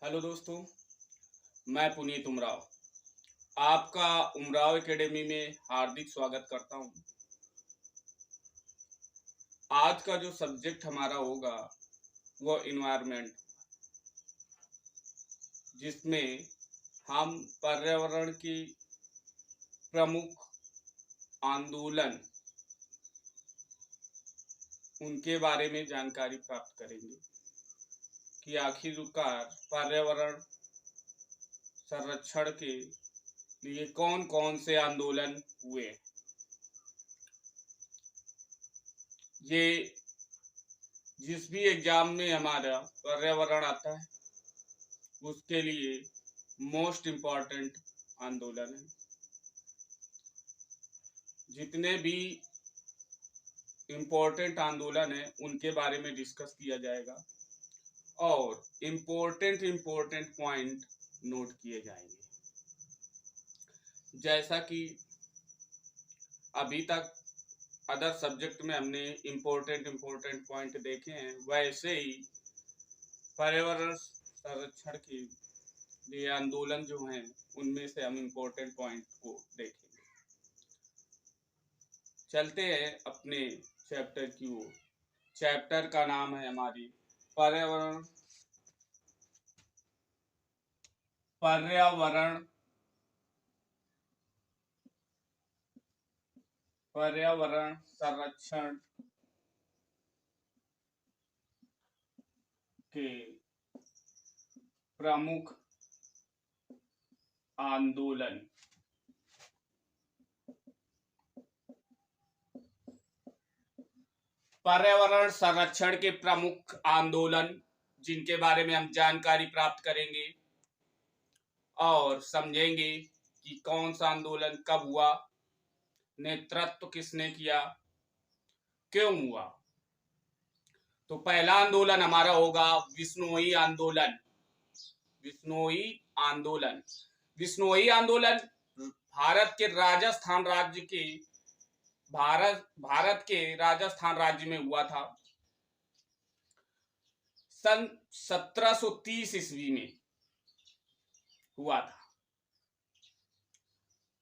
Hello दोस्तों, मैं पुनीत उमराव आपका उमराव एकेडमी में हार्दिक स्वागत करता हूं। आज का जो सब्जेक्ट हमारा होगा वो इन्वायरमेंट, जिसमें हम पर्यावरण की प्रमुख आंदोलन उनके बारे में जानकारी प्राप्त करेंगे कि आखिरकार पर्यावरण संरक्षण के लिए कौन कौन से आंदोलन हुए। ये जिस भी एग्जाम में हमारा पर्यावरण आता है उसके लिए मोस्ट इम्पॉर्टेंट आंदोलन है। जितने भी इम्पोर्टेंट आंदोलन है उनके बारे में डिस्कस किया जाएगा और इम्पोर्टेंट पॉइंट नोट किए जाएंगे। जैसा कि अभी तक अदर सब्जेक्ट में हमने इम्पोर्टेंट पॉइंट देखे हैं, वैसे ही पर्यावरण संरक्षण के लिए आंदोलन जो हैं उनमें से हम इम्पोर्टेंट पॉइंट को देखेंगे। चलते हैं अपने चैप्टर की ओर। चैप्टर का नाम है हमारी पर्यावरण पर्यावरण संरक्षण के प्रमुख आंदोलन। पर्यावरण संरक्षण के प्रमुख आंदोलन जिनके बारे में हम जानकारी प्राप्त करेंगे और समझेंगे कि कौन सा आंदोलन कब हुआ, नेतृत्व किसने किया, क्यों हुआ। तो पहला आंदोलन हमारा होगा विश्नोई आंदोलन। विश्नोई आंदोलन विश्नोई आंदोलन भारत के राजस्थान राज्य में हुआ था। सन 1730 ईस्वी में हुआ था।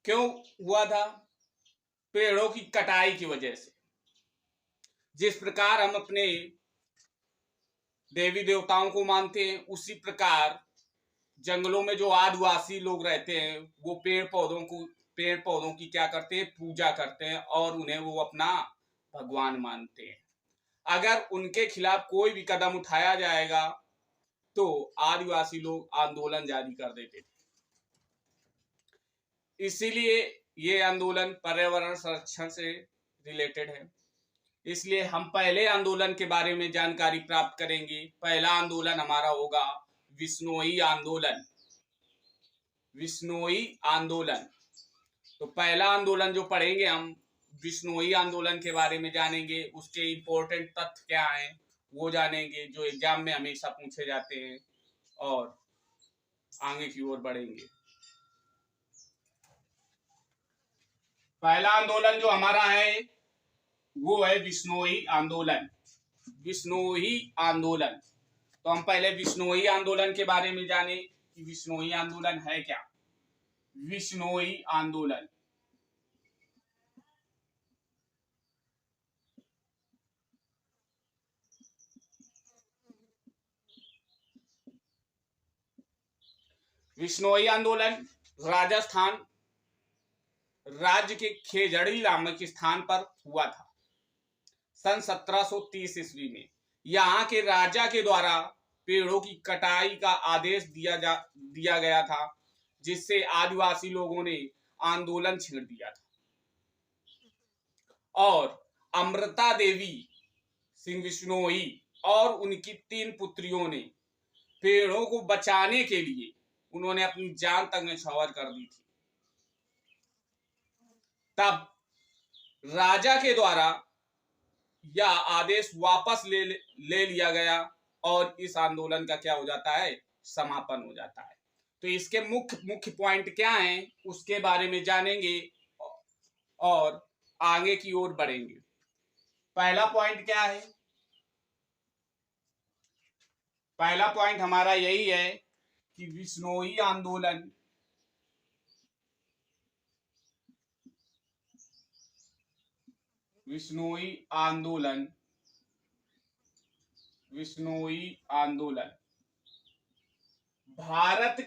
क्यों हुआ था? पेड़ों की कटाई की वजह से। जिस प्रकार हम अपने देवी देवताओं को मानते हैं, उसी प्रकार जंगलों में जो आदिवासी लोग रहते हैं वो पेड़ पौधों की क्या करते हैं? पूजा करते हैं और उन्हें वो अपना भगवान मानते हैं। अगर उनके खिलाफ कोई भी कदम उठाया जाएगा तो आदिवासी लोग आंदोलन जारी कर देते थे। इसीलिए ये आंदोलन पर्यावरण संरक्षण से रिलेटेड है। इसलिए हम पहले आंदोलन के बारे में जानकारी प्राप्त करेंगे। पहला आंदोलन हमारा होगा विश्नोई आंदोलन। विश्नोई आंदोलन। तो पहला आंदोलन जो पढ़ेंगे हम विश्नोई आंदोलन के बारे में जानेंगे, उसके इंपॉर्टेंट तथ्य क्या हैं वो जानेंगे जो एग्जाम में हमेशा पूछे जाते हैं, और आगे की ओर बढ़ेंगे। पहला आंदोलन जो हमारा है वो है विश्नोई आंदोलन। विश्नोई आंदोलन। तो हम पहले विश्नोई आंदोलन के बारे में जाने कि विश्नोई आंदोलन है क्या। विश्नोई आंदोलन विश्नोई आंदोलन राजस्थान राज्य के खेजड़ी नामक स्थान पर हुआ था सन 1730 ईस्वी में। यहाँ के राजा के द्वारा पेड़ों की कटाई का आदेश दिया गया था, जिससे आदिवासी लोगों ने आंदोलन छेड़ दिया था और अमृता देवी सिंह विश्नोई और उनकी 3 पुत्रियों ने पेड़ों को बचाने के लिए उन्होंने अपनी जान तक न्यौछावर कर दी थी। तब राजा के द्वारा यह आदेश वापस ले लिया गया और इस आंदोलन का क्या हो जाता है? समापन हो जाता है। तो इसके मुख्य पॉइंट क्या हैं उसके बारे में जानेंगे और आगे की ओर बढ़ेंगे। पहला पॉइंट क्या है? पहला पॉइंट हमारा यही है कि विश्नोई आंदोलन विश्नोई आंदोलन विश्नोई आंदोलन भारत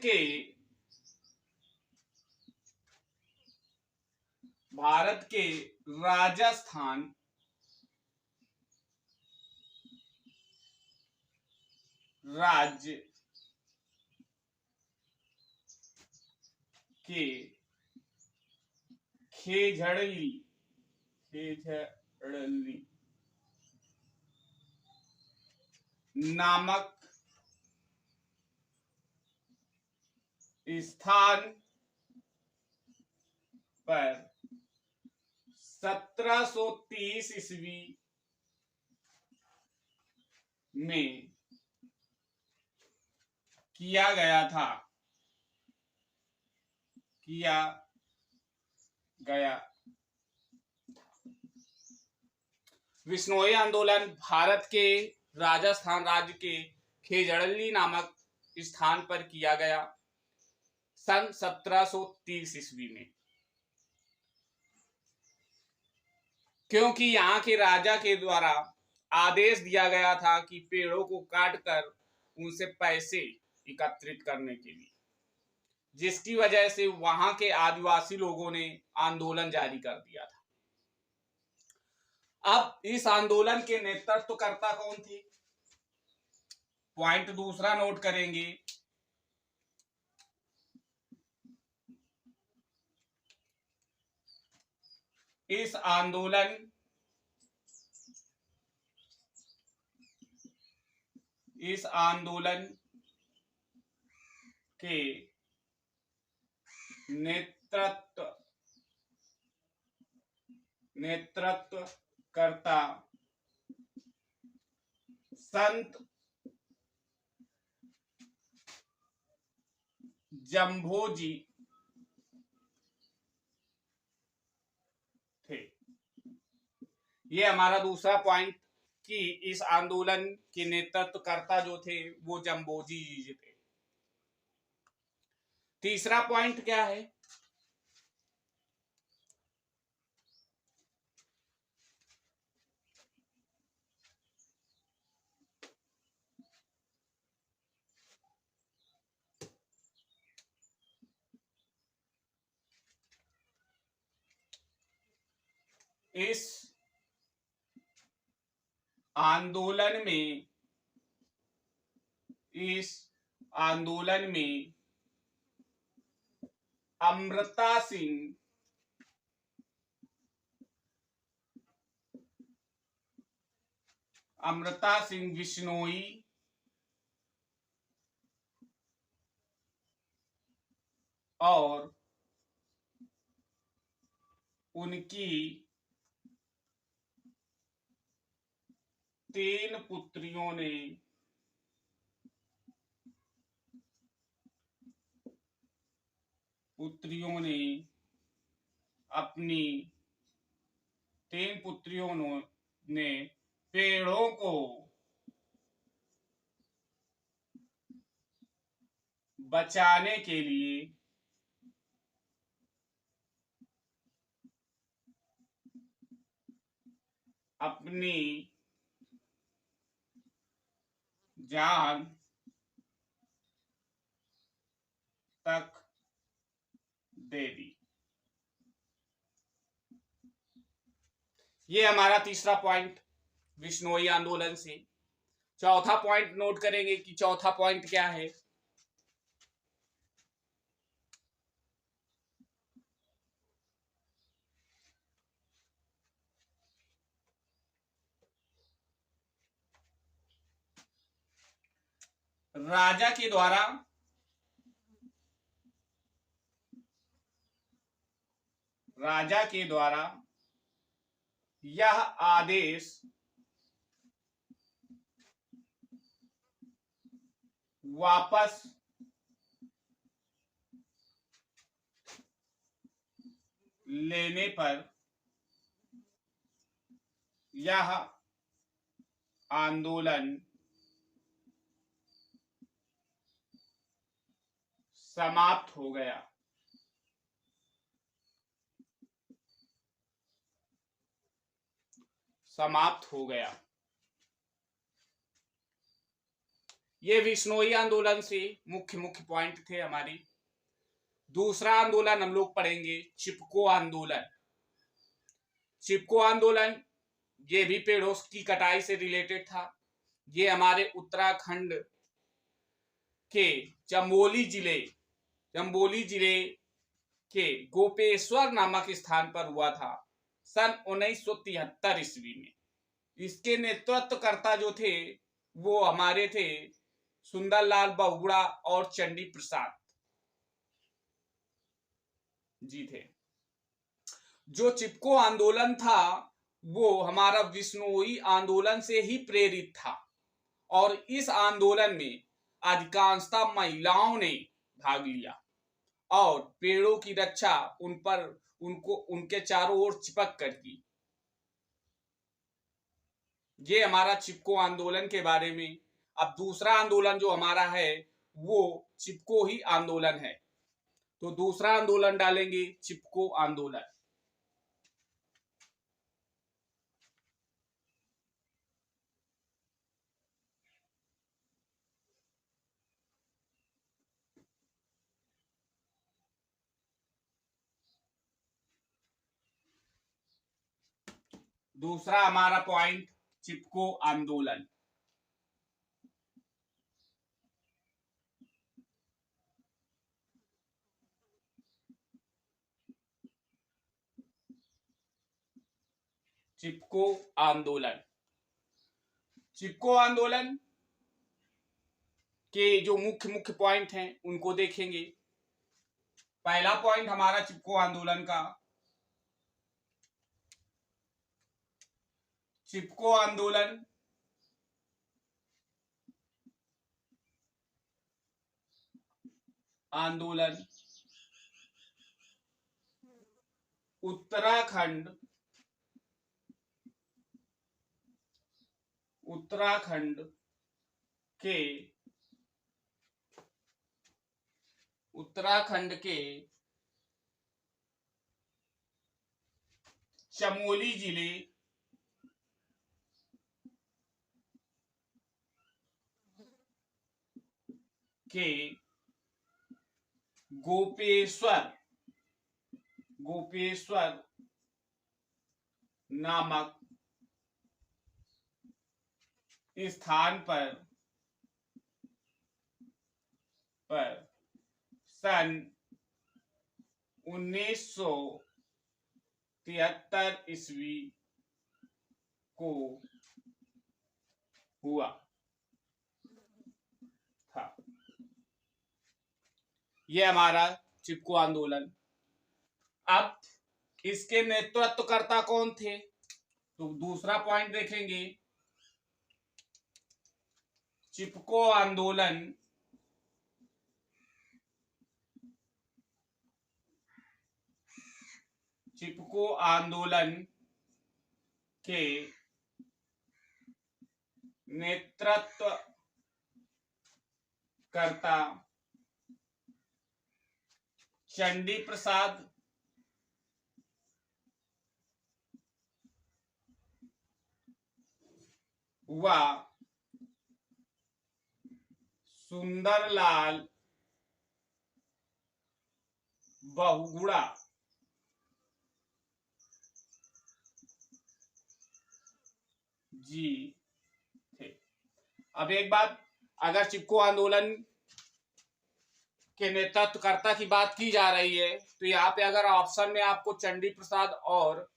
के राजस्थान राज्य के खेजड़ली नामक स्थान पर 1730 ईस्वी में किया गया विश्नोई आंदोलन भारत के राजस्थान राज्य के खेजड़ली नामक स्थान पर किया गया सन 1730 ईस्वी में, क्योंकि यहाँ के राजा के द्वारा आदेश दिया गया था कि पेड़ों को काटकर उनसे पैसे एकत्रित करने के लिए, जिसकी वजह से वहां के आदिवासी लोगों ने आंदोलन जारी कर दिया था। अब इस आंदोलन के नेतृत्वकर्ता कौन थे? पॉइंट दूसरा नोट करेंगे। इस आंदोलन के नेतृत्वकर्ता संत जम्भोजी थे। ये हमारा दूसरा पॉइंट कि इस आंदोलन के नेतृत्वकर्ता जो थे वो जम्भोजी जी थे। तीसरा पॉइंट क्या है? इस आंदोलन में अमृता सिंह विश्नोई और उनकी 3 पुत्रियों ने अपनी 3 पुत्रियों ने पेड़ों को बचाने के लिए अपनी जान तक दे दी। ये हमारा तीसरा पॉइंट विश्नोई आंदोलन से। चौथा पॉइंट नोट करेंगे कि चौथा पॉइंट क्या है? राजा के द्वारा यह आदेश वापस लेने पर यह आंदोलन समाप्त हो गया। समाप्त हो गया। ये विश्नोई आंदोलन से मुख्य मुख्य पॉइंट थे हमारी। दूसरा आंदोलन हम लोग पढ़ेंगे चिपको आंदोलन। चिपको आंदोलन ये भी पेड़ों की कटाई से रिलेटेड था। ये हमारे उत्तराखंड के चंबोली जिले के गोपेश्वर नामक स्थान पर हुआ था सन 1973 ईस्वी में। इसके नेतृत्वकर्ता जो थे वो हमारे थे सुंदरलाल बहुगुणा और चंडी प्रसाद जी थे। जो चिपको आंदोलन था वो हमारा विश्नोई आंदोलन से ही प्रेरित था और इस आंदोलन में अधिकांशतः महिलाओं ने भाग लिया और पेड़ों की रक्षा उनके चारों ओर चिपक कर की। ये हमारा चिपको आंदोलन के बारे में। अब दूसरा आंदोलन जो हमारा है वो चिपको ही आंदोलन है। तो दूसरा आंदोलन डालेंगे चिपको आंदोलन। दूसरा हमारा पॉइंट चिपको आंदोलन। चिपको आंदोलन। चिपको आंदोलन के जो मुख्य मुख्य पॉइंट हैं उनको देखेंगे। पहला पॉइंट हमारा चिपको आंदोलन का, चिपको आंदोलन उत्तराखंड के चमोली जिले के गोपेश्वर नामक स्थान पर सन 1973 ईस्वी को हुआ था। यह हमारा चिपको आंदोलन। अब इसके नेतृत्वकर्ता कौन थे तो दूसरा पॉइंट देखेंगे चिपको आंदोलन के नेतृत्वकर्ता चंडी प्रसाद व सुंदरलाल बहुगुणा जी थे। अब एक बात, अगर चिपको आंदोलन के नेतृत्वकर्ता की बात की जा रही है तो यहाँ पे अगर ऑप्शन में आपको चंडी प्रसाद और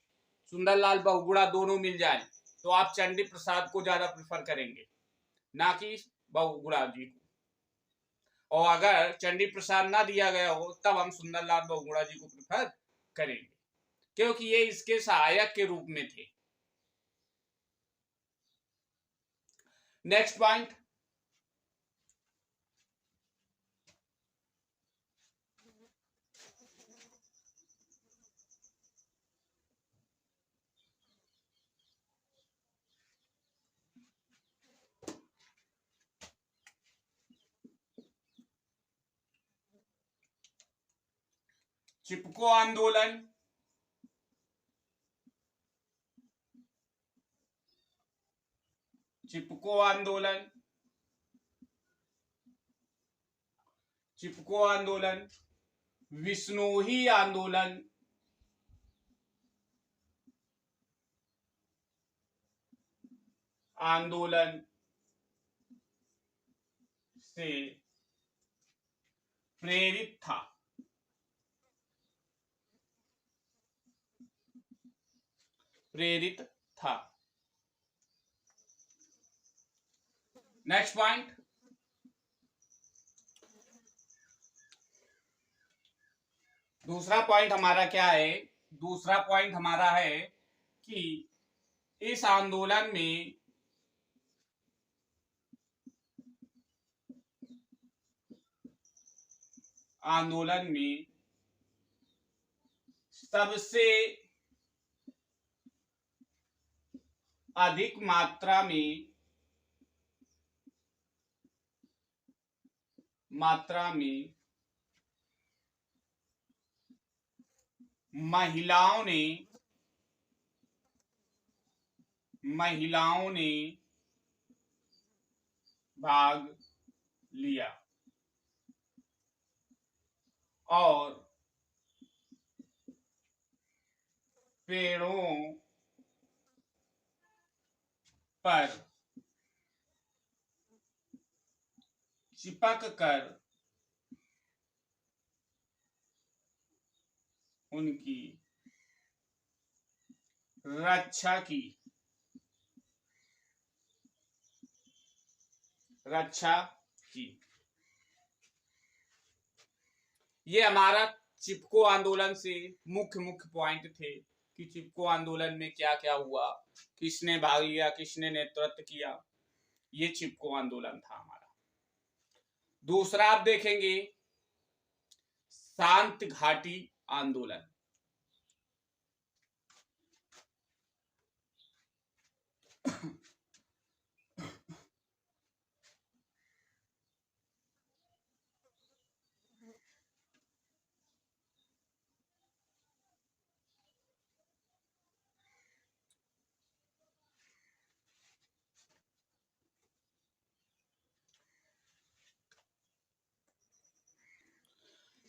सुंदरलाल बहुगुणा दोनों मिल जाए तो आप चंडी प्रसाद को ज्यादा प्रेफर करेंगे ना कि बहुगुणा जी को। और अगर चंडी प्रसाद ना दिया गया हो तब हम सुंदरलाल बहुगुणा जी को प्रेफर करेंगे क्योंकि ये इसके सहायक के रूप में थे। नेक्स्ट पॉइंट, चिपको आंदोलन, चिपको आंदोलन, चिपको आंदोलन, विश्नोई आंदोलन, आंदोलन से प्रेरित था। प्रेरित था। नेक्स्ट पॉइंट, दूसरा पॉइंट हमारा क्या है? दूसरा पॉइंट हमारा है कि इस आंदोलन में सबसे अधिक मात्रा में महिलाओं ने भाग लिया और पेड़ों पर चिपक कर उनकी रक्षा की। ये हमारा चिपको आंदोलन से मुख्य पॉइंट थे कि चिपको आंदोलन में क्या क्या हुआ, किसने भाग लिया, किसने नेतृत्व किया। ये चिपको आंदोलन था हमारा। दूसरा आप देखेंगे शांत घाटी आंदोलन।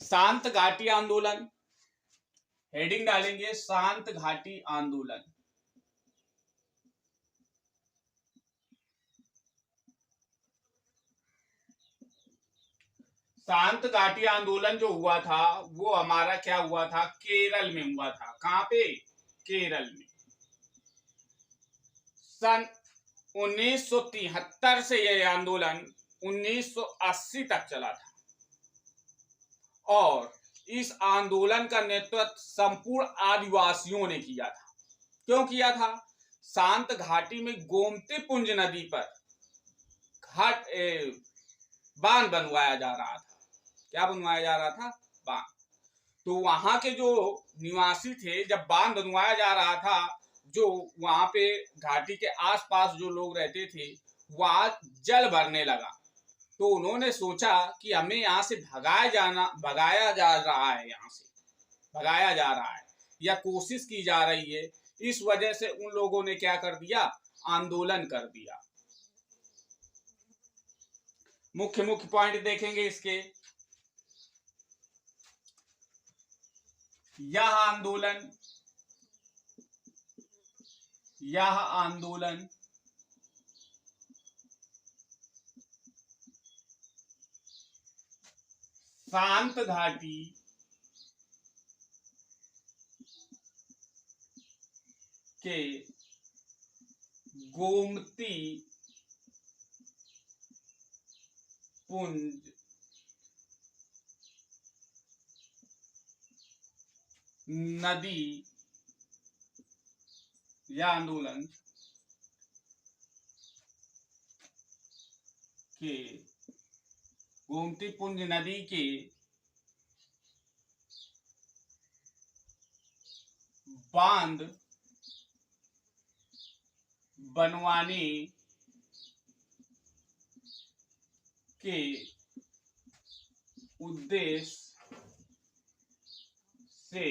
शांत घाटी आंदोलन, हेडिंग डालेंगे शांत घाटी आंदोलन। शांत घाटी आंदोलन जो हुआ था वो हमारा क्या हुआ था? केरल में हुआ था। कहां पे? केरल में। सन 1973 से यह आंदोलन 1980 तक चला था और इस आंदोलन का नेतृत्व संपूर्ण आदिवासियों ने किया था। क्यों किया था? शांत घाटी में गोमती पुंज नदी पर बांध बनवाया जा रहा था। क्या बनवाया जा रहा था? बांध। तो वहां के जो निवासी थे, जब बांध बनवाया जा रहा था, जो वहां पे घाटी के आसपास जो लोग रहते थे, वहां जल भरने लगा। तो उन्होंने सोचा कि हमें यहाँ से भगाया जा रहा है या कोशिश की जा रही है। इस वजह से उन लोगों ने क्या कर दिया? आंदोलन कर दिया। मुख्य पॉइंट देखेंगे इसके। यह आंदोलन शांत घाटी के गोमती पुंज नदी या आंदोलन के गोमती पुंज नदी के बांध बनवाने के उद्देश्य से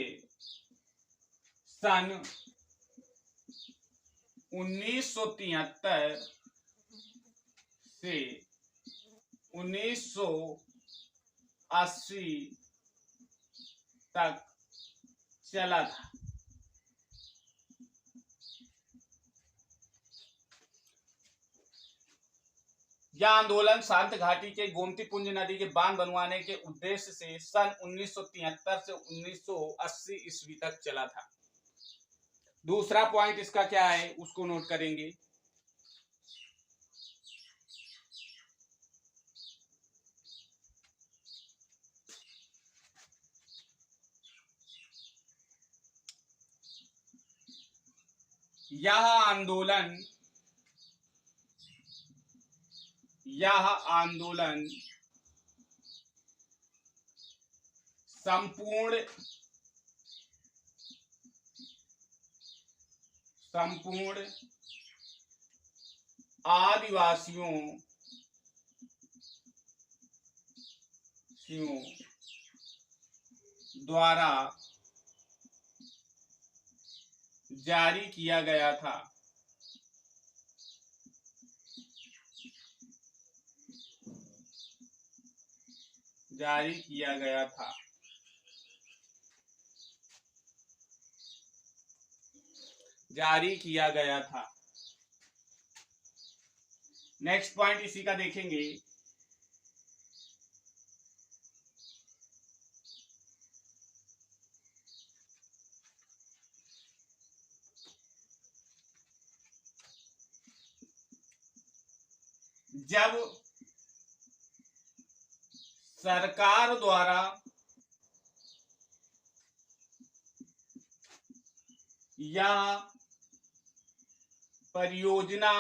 सन 1973 से 1980 तक चला था। यह आंदोलन शांत घाटी के गोमती पुंज नदी के बांध बनवाने के उद्देश्य से सन 1973 से 1980 ईस्वी तक चला था। दूसरा पॉइंट इसका क्या है उसको नोट करेंगे। यह आंदोलन संपूर्ण आदिवासियों द्वारा जारी किया गया था। नेक्स्ट पॉइंट इसी का देखेंगे। जब सरकार द्वारा यह परियोजना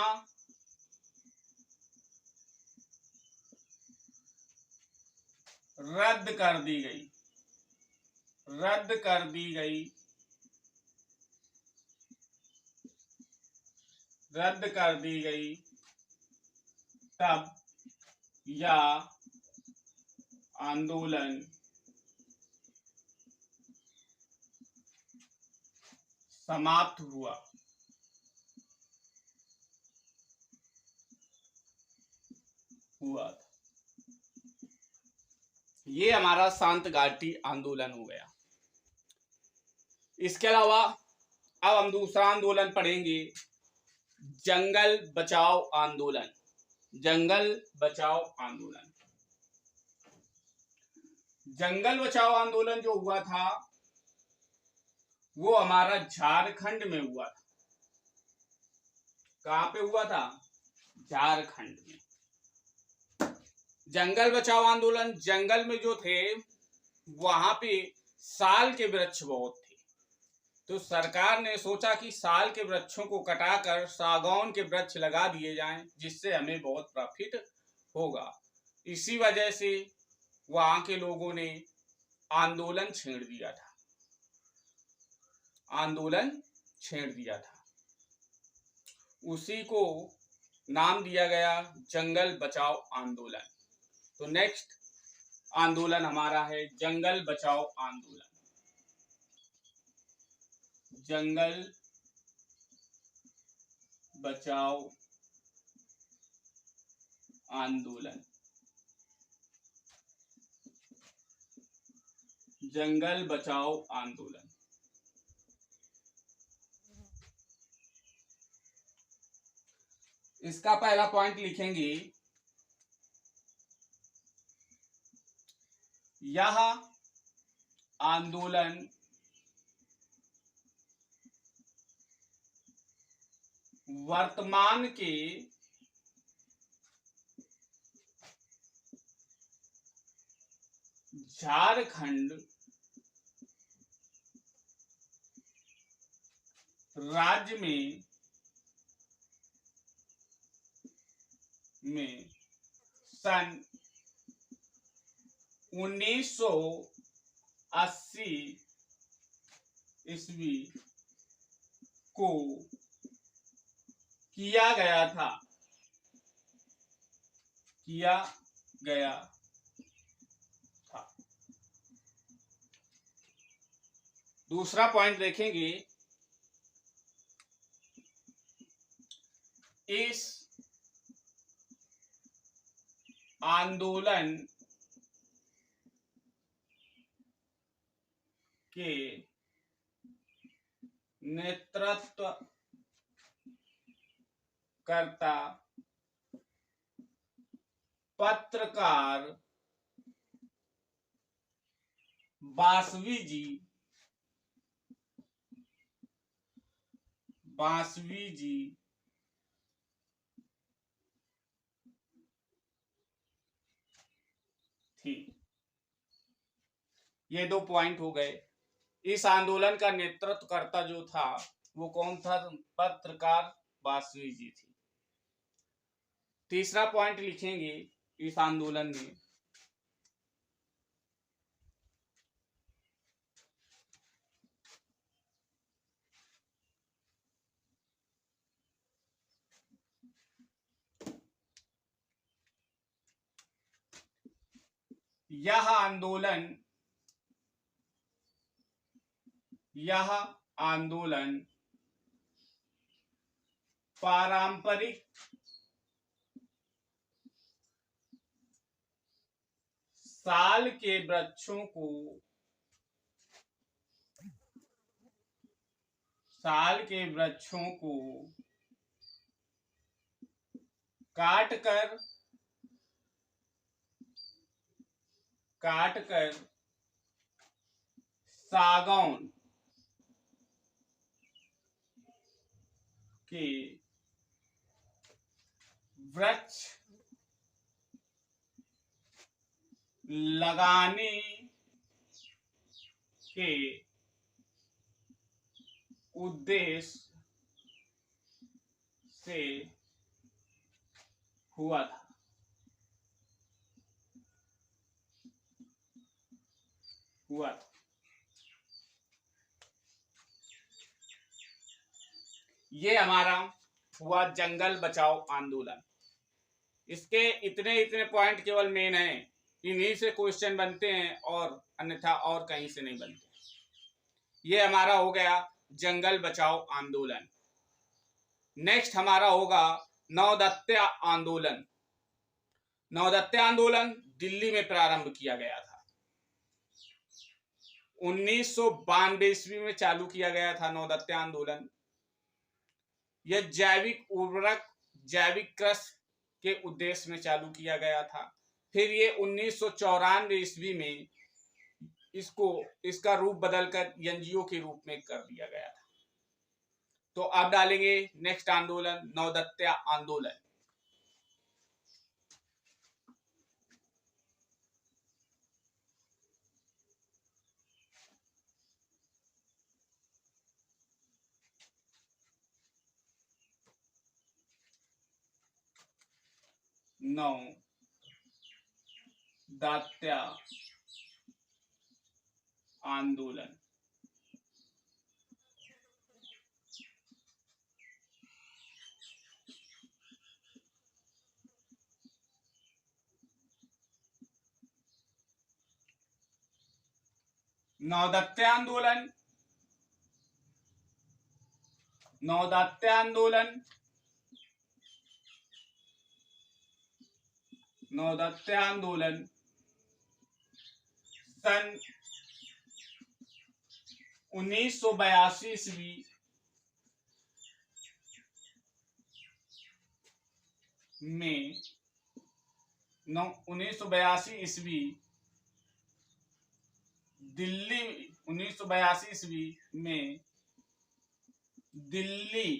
रद्द कर दी गई तब यह आंदोलन समाप्त हुआ। ये हमारा शांत घाटी आंदोलन हो गया। इसके अलावा अब हम दूसरा आंदोलन पढ़ेंगे, जंगल बचाओ आंदोलन। जंगल बचाओ आंदोलन जो हुआ था वो हमारा झारखंड में हुआ था। कहां पे हुआ था? झारखंड में। जंगल बचाओ आंदोलन, जंगल में जो थे वहां पे साल के वृक्ष बहुत थे, तो सरकार ने सोचा कि साल के वृक्षों को कटाकर सागौन के वृक्ष लगा दिए जाएं, जिससे हमें बहुत प्रॉफिट होगा। इसी वजह से वहां के लोगों ने आंदोलन छेड़ दिया था। उसी को नाम दिया गया जंगल बचाओ आंदोलन। तो नेक्स्ट आंदोलन हमारा है जंगल बचाओ आंदोलन। जंगल बचाओ आंदोलन। जंगल बचाओ आंदोलन। इसका पहला पॉइंट लिखेंगे, यह आंदोलन वर्तमान के झारखंड राज्य में सन 1980 ईस्वी को किया गया था। दूसरा पॉइंट देखेंगे, इस आंदोलन के नेतृत्व करता पत्रकार बासवी जी थी। ये 2 पॉइंट हो गए। इस आंदोलन का नेतृत्व करता जो था वो कौन था? पत्रकार बासवी जी थी। तीसरा पॉइंट लिखेंगे, इस आंदोलन में यह आंदोलन पारंपरिक साल के वृक्षों को काटकर सागौन के वृक्ष लगाने के उद्देश्य से हुआ था। ये हमारा हुआ जंगल बचाओ आंदोलन। इसके इतने पॉइंट केवल मेन है, इन्हीं से क्वेश्चन बनते हैं और अन्यथा और कहीं से नहीं बनते। ये हमारा हो गया जंगल बचाओ आंदोलन। नेक्स्ट हमारा होगा नवदत्ता आंदोलन। नवदत्ता आंदोलन दिल्ली में प्रारंभ किया गया था। 1992 ईस्वी में चालू किया गया था नवदत्ता आंदोलन। यह जैविक उर्वरक, जैविक कृषि के उद्देश्य में चालू किया गया था। फिर ये 1994 ईस्वी में इसका रूप बदलकर एनजीओ के रूप में कर दिया गया था। तो अब डालेंगे नेक्स्ट आंदोलन, नवदत्ता आंदोलन। नवदत्ता आंदोलन। नवदत्ता आंदोलन सन 1982 ईस्वी में 1982 ईस्वी दिल्ली 1982 ईस्वी में दिल्ली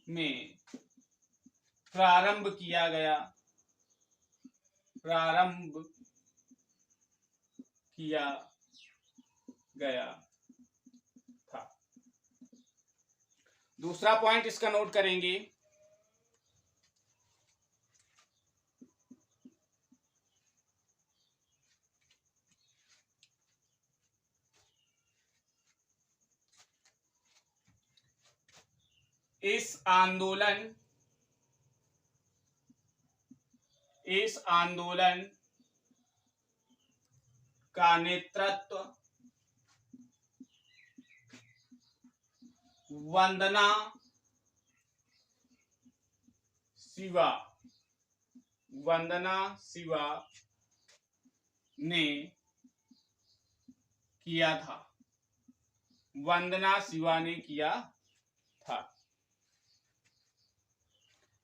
में प्रारंभ किया गया था। दूसरा पॉइंट इसका नोट करेंगे, इस आंदोलन का नेतृत्व वंदना शिवा ने किया था। वंदना शिवा ने किया था।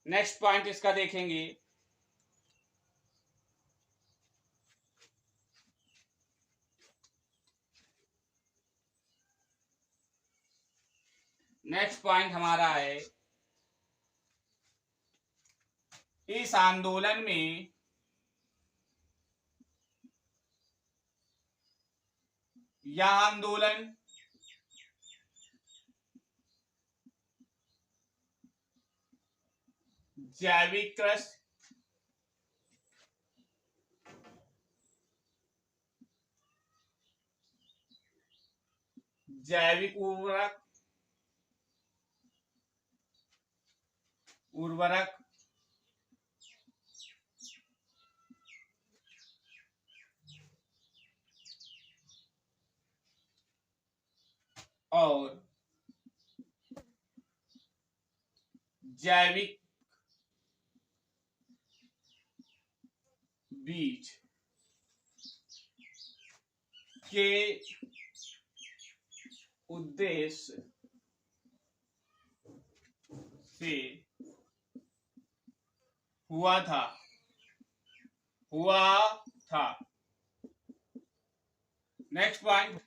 नेक्स्ट पॉइंट इसका देखेंगे। नेक्स्ट पॉइंट हमारा है, इस आंदोलन में यह आंदोलन जैविक कृषि, जैविक उर्वरक और जैविक बीज के उद्देश्य से हुआ था। नेक्स्ट पॉइंट,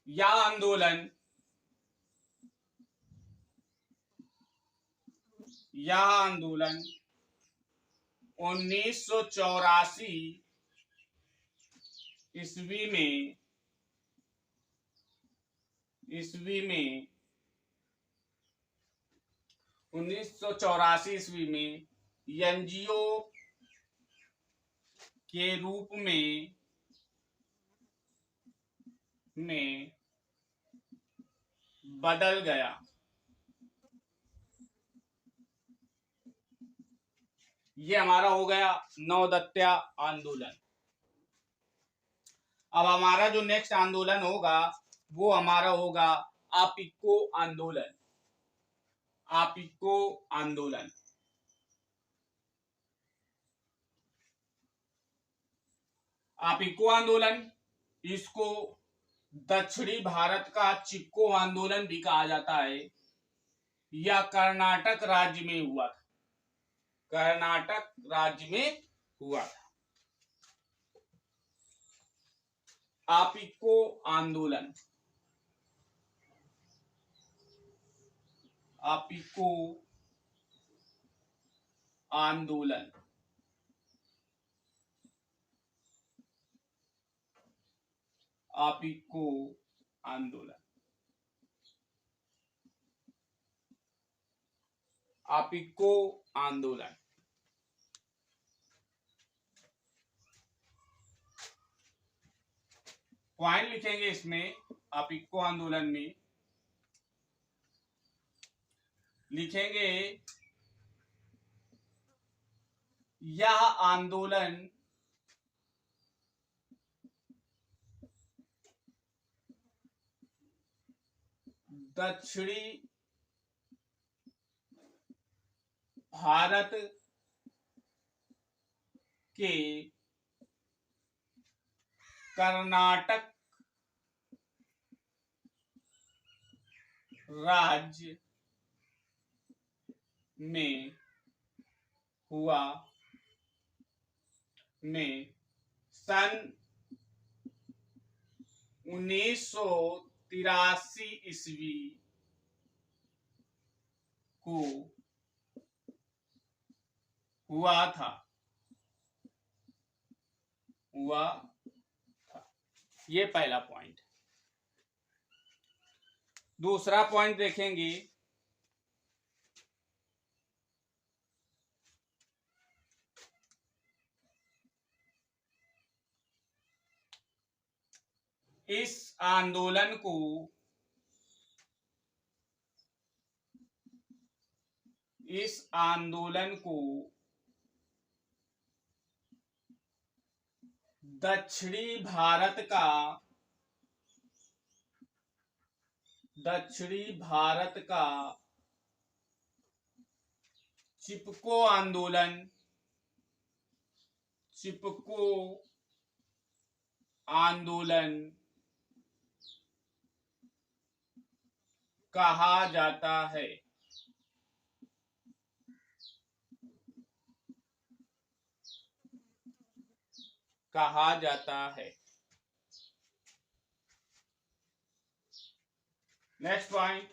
यह आंदोलन 1984 ईस्वी में 1984 ईस्वी में एनजीओ के रूप में बदल गया। ये हमारा हो गया नवदत्या आंदोलन। अब हमारा जो नेक्स्ट आंदोलन होगा वो हमारा होगा आपिको आंदोलन। आपिको आंदोलन, इसको दक्षिणी भारत का चिपको आंदोलन भी कहा जाता है। यह कर्नाटक राज्य में हुआ था। आपिको आंदोलन आपिको आंदोलन पॉइंट लिखेंगे इसमें। आपिको आंदोलन में लिखेंगे, यह आंदोलन दक्षिणी भारत के कर्नाटक राज्य में हुआ। सन 1983 ईस्वी को हुआ था। ये पहला पॉइंट। दूसरा पॉइंट देखेंगे, इस आंदोलन को दक्षिणी भारत का चिपको आंदोलन कहा जाता है। नेक्स्ट पॉइंट,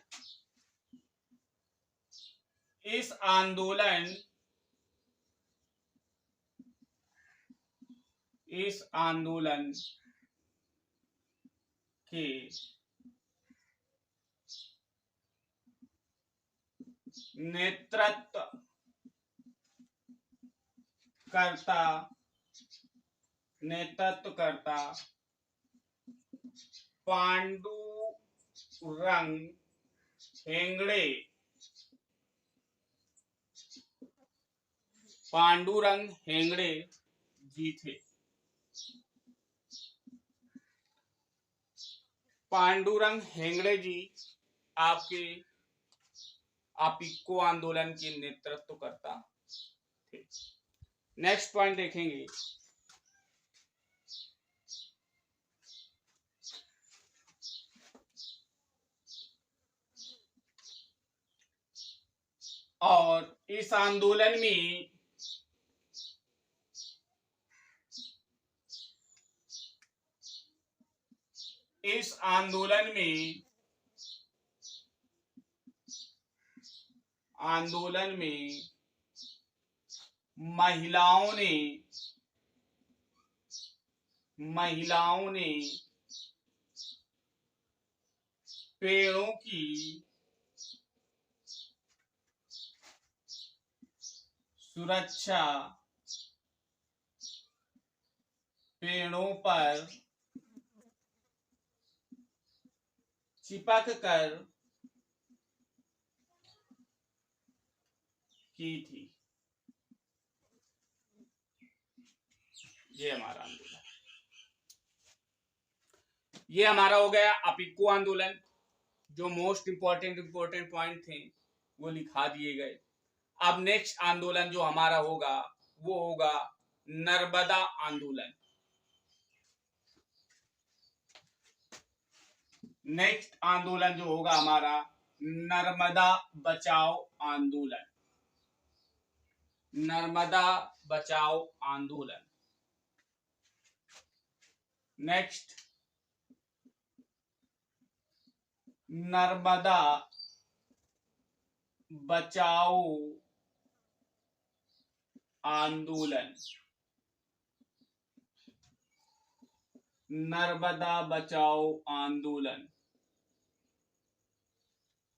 इस आंदोलन के नेतृत्व करता पांडुरंग हेगड़े जी थे। पांडुरंग हेगड़े जी आपको आंदोलन के नेतृत्व करता थे। नेक्स्ट पॉइंट देखेंगे, और इस आंदोलन में महिलाओं ने पेड़ों की सुरक्षा, पेड़ों पर चिपक कर की थी। ये हमारा आंदोलन, ये हमारा हो गया अपिको आंदोलन। जो मोस्ट इंपॉर्टेंट पॉइंट थे वो लिखा दिए गए। अब नेक्स्ट आंदोलन जो हमारा होगा वो होगा नर्मदा आंदोलन। नेक्स्ट आंदोलन जो होगा हमारा नर्मदा बचाओ आंदोलन। नेक्स्ट नर्मदा बचाओ आंदोलन।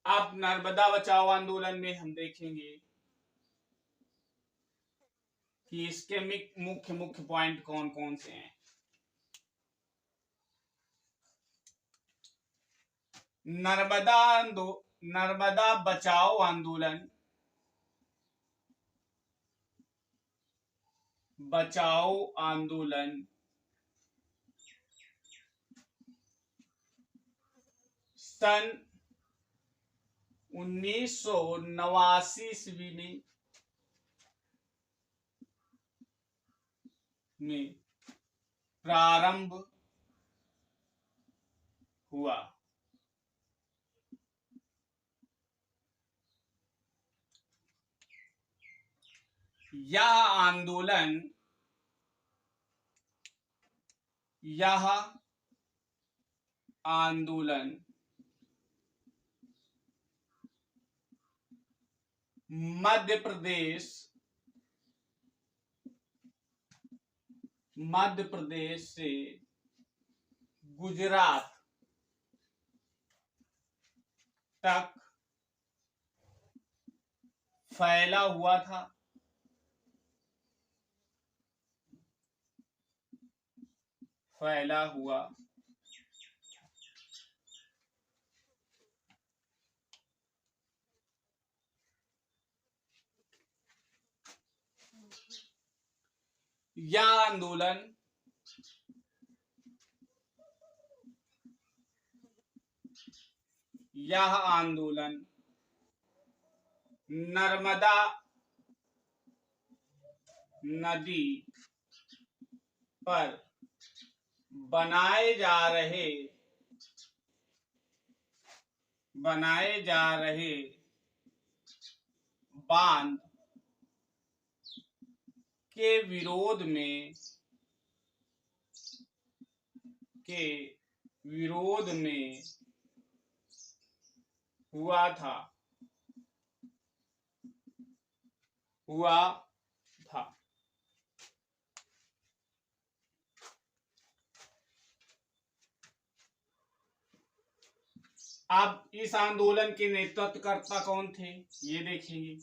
अब नर्मदा बचाओ आंदोलन में हम देखेंगे कि इसके मुख्य पॉइंट कौन कौन से हैं। नर्मदा बचाओ आंदोलन सन 1989 ईस्वी में प्रारंभ हुआ। यह आंदोलन मध्य प्रदेश से गुजरात तक फैला हुआ था। यह आंदोलन नर्मदा नदी पर बनाए जा रहे बांध के विरोध में हुआ था। अब इस आंदोलन के नेतृत्वकर्ता कौन थे ये देखेंगे।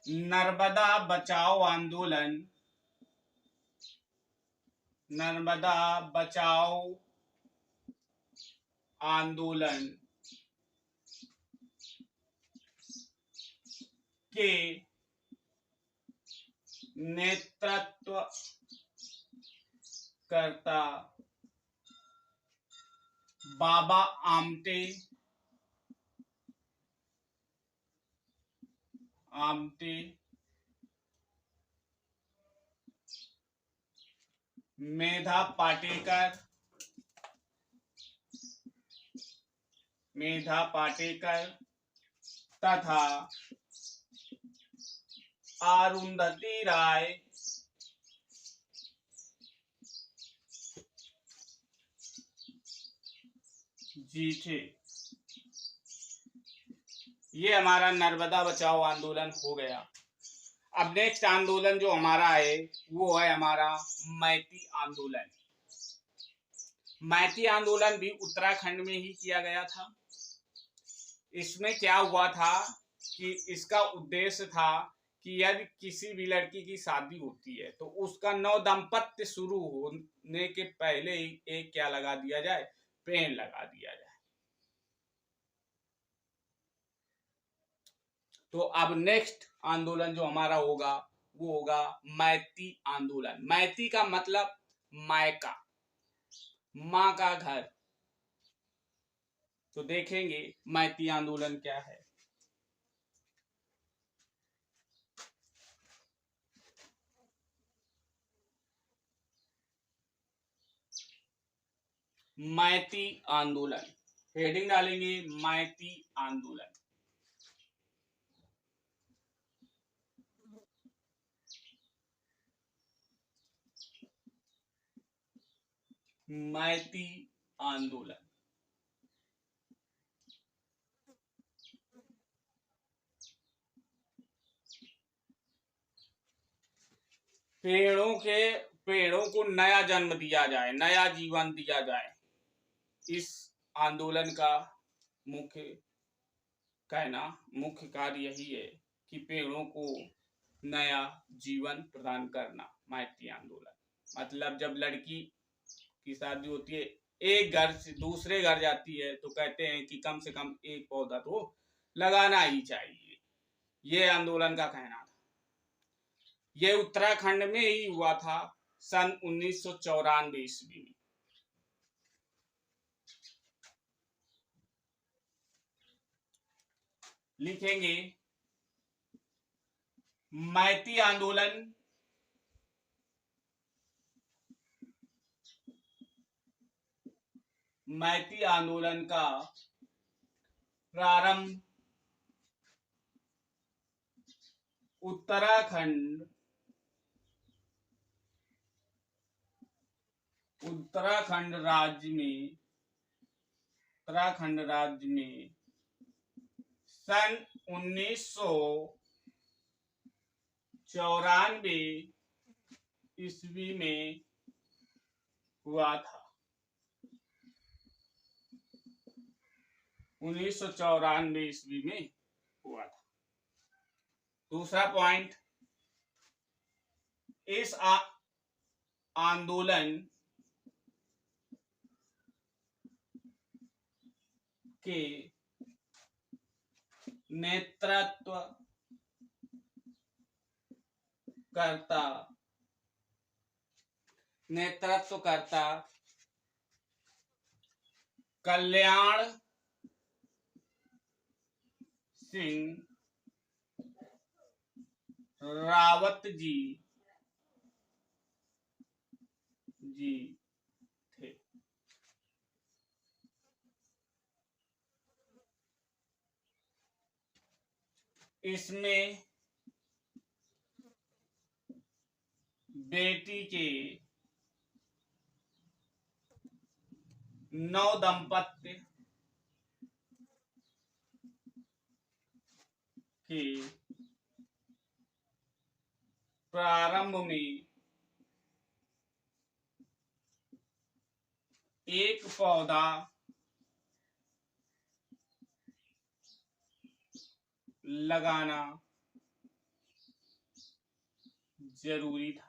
नर्मदा बचाओ आंदोलन के नेतृत्वकर्ता बाबा आमटे मेधा पाटेकर तथा अरुंधति राय जी थे। ये हमारा नर्मदा बचाओ आंदोलन हो गया। अब नेक्स्ट आंदोलन जो हमारा है वो है हमारा मैती आंदोलन। मैती आंदोलन भी उत्तराखंड में ही किया गया था। इसमें क्या हुआ था कि इसका उद्देश्य था कि यदि किसी भी लड़की की शादी होती है तो उसका नव दाम्पत्य शुरू होने के पहले ही एक क्या लगा दिया जाए, पेड़ लगा दिया जाए। तो अब नेक्स्ट आंदोलन जो हमारा होगा वो होगा मैती आंदोलन। मैती का मतलब मायका, माँ का घर। तो देखेंगे मैती आंदोलन क्या है। मैती आंदोलन, हेडिंग डालेंगे मैती आंदोलन। मैती आंदोलन पेड़ों को नया जन्म दिया जाए, नया जीवन दिया जाए। इस आंदोलन का मुख्य कार्य यही है कि पेड़ों को नया जीवन प्रदान करना। मैती आंदोलन मतलब जब लड़की की शादी होती है, एक घर से दूसरे घर जाती है तो कहते हैं कि कम से कम एक पौधा तो लगाना ही चाहिए। ये आंदोलन का कहना था। ये उत्तराखंड में ही हुआ था सन 1994 ईस्वी में। लिखेंगे मैती आंदोलन का प्रारंभ उत्तराखंड राज्य में सन 1994 ईस्वी में हुआ था। 1994 ईस्वी में हुआ था। दूसरा पॉइंट, इस आंदोलन के नेतृत्व करता कल्याण सिंह रावत जी थे। इसमें बेटी के 9 दंपत्ति के प्रारंभ में एक पौधा लगाना जरूरी था।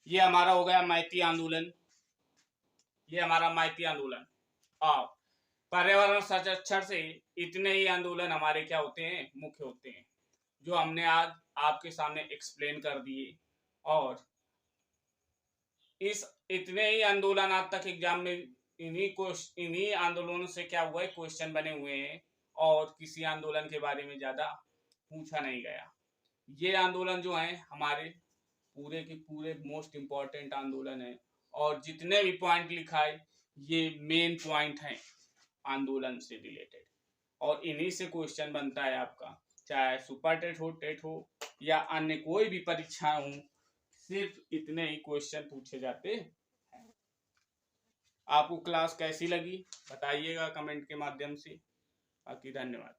ये हमारा हो गया मैती आंदोलन। और पर्यावरण संरक्षण से इतने ही आंदोलन हमारे क्या होते हैं, मुख्य होते हैं, जो हमने आज आपके सामने एक्सप्लेन कर दिए। और इस इतने ही आंदोलन आज तक एग्जाम में इन्हीं आंदोलनों से क्या हुआ है, क्वेश्चन बने हुए हैं और किसी आंदोलन के बारे में ज्यादा पूछा नहीं गया। ये आंदोलन जो है हमारे पूरे के पूरे मोस्ट इंपॉर्टेंट आंदोलन है और जितने भी पॉइंट लिखा है ये मेन पॉइंट है आंदोलन से रिलेटेड और इन्हीं से क्वेश्चन बनता है आपका, चाहे सुपर टेट हो या अन्य कोई भी परीक्षा हो, सिर्फ इतने ही क्वेश्चन पूछे जाते हैं। आपको क्लास कैसी लगी बताइएगा कमेंट के माध्यम से। बाकी धन्यवाद।